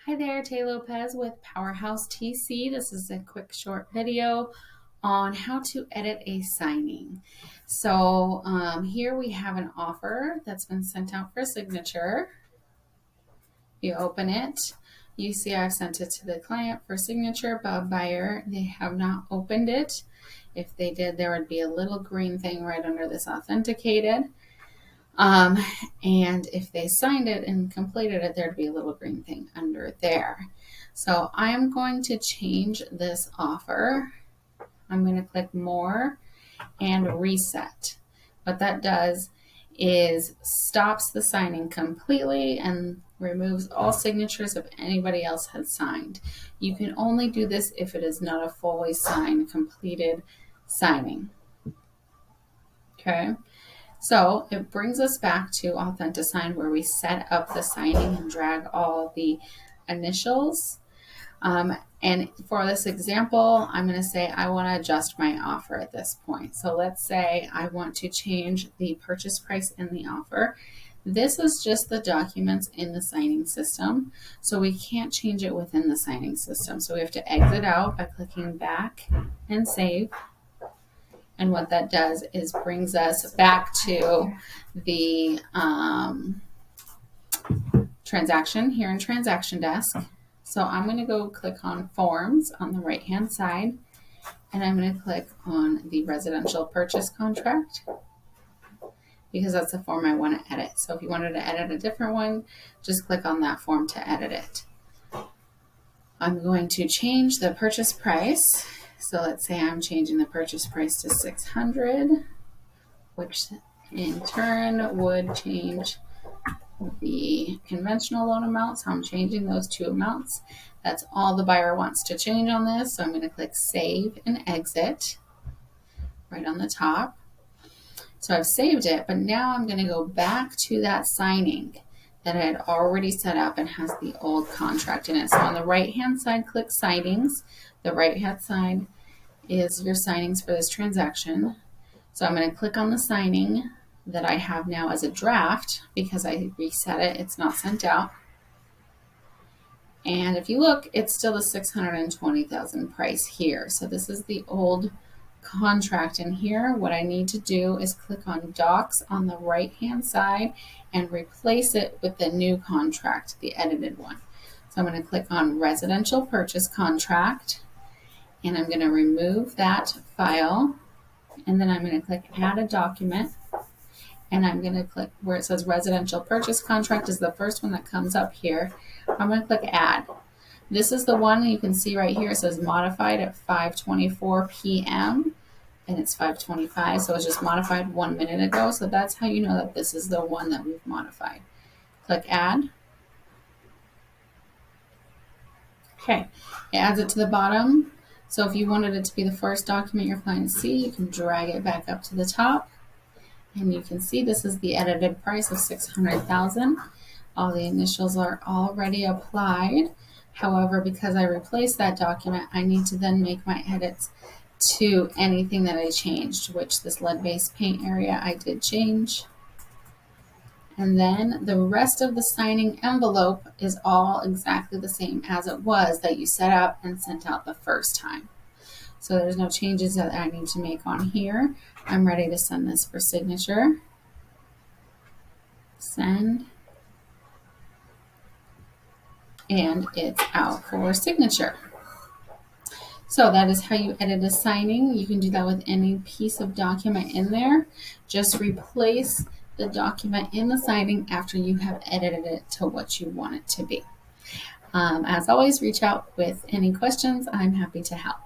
Hi there, Tay Lopez with Powerhouse TC. This is a quick short video on how to edit a signing. So here we have an offer that's been sent out for signature. You open it, you see I've sent it to the client for signature, but buyer, they have not opened it. If they did, there would be a little green thing right under this authenticated. And if they signed it and completed it, there'd be a little green thing under there. So I'm going to change this offer. I'm going to click more and reset. What that does is stops the signing completely and removes all signatures if anybody else has signed. You can only do this if it is not a fully signed, completed signing. Okay. So it brings us back to Authentisign where we set up the signing and drag all the initials. And for this example, I'm going to say I want to adjust my offer at this point. So let's say I want to change the purchase price in the offer. This is just the documents in the signing system. So we can't change it within the signing system. So we have to exit out by clicking back and save. And what that does is brings us back to the transaction here in Transaction Desk. So I'm going to go click on Forms on the right-hand side, and I'm going to click on the Residential Purchase Contract because that's the form I want to edit. So if you wanted to edit a different one, just click on that form to edit it. I'm going to change the purchase price. So let's say I'm changing the purchase price to $600, which in turn would change the conventional loan amount. So I'm changing those two amounts. That's all the buyer wants to change on this. So I'm going to click Save and Exit right on the top. So I've saved it, but now I'm going to go back to that signing that I had already set up and has the old contract in it. So on the right-hand side, click Signings. The right-hand side is your signings for this transaction. So I'm going to click on the signing that I have now as a draft because I reset it. It's not sent out. And if you look, it's still the $620,000 price here. So this is the old contract in here. What I need to do is click on Docs on the right-hand side and replace it with the new contract, the edited one. So I'm going to click on Residential Purchase Contract. And I'm going to remove that file, and then I'm going to click Add a Document, and I'm going to click where it says Residential Purchase Contract is the first one that comes up here. I'm going to click Add. This is the one you can see right here. It says modified at 5:24 p.m. and it's 5:25, so it's just modified 1 minute ago. So that's how you know that this is the one that we've modified. Click Add. Okay, it adds it to the bottom. So if you wanted it to be the first document your clients see, you can drag it back up to the top. And you can see this is the edited price of $600,000. All the initials are already applied. However, because I replaced that document, I need to then make my edits to anything that I changed, which this lead-based paint area I did change. And then the rest of the signing envelope is all exactly the same as it was that you set up and sent out the first time. So there's no changes that I need to make on here. I'm ready to send this for signature. Send. And it's out for signature. So that is how you edit a signing. You can do that with any piece of document in there. Just replace the document in the signing after you have edited it to what you want it to be. As always, reach out with any questions. I'm happy to help.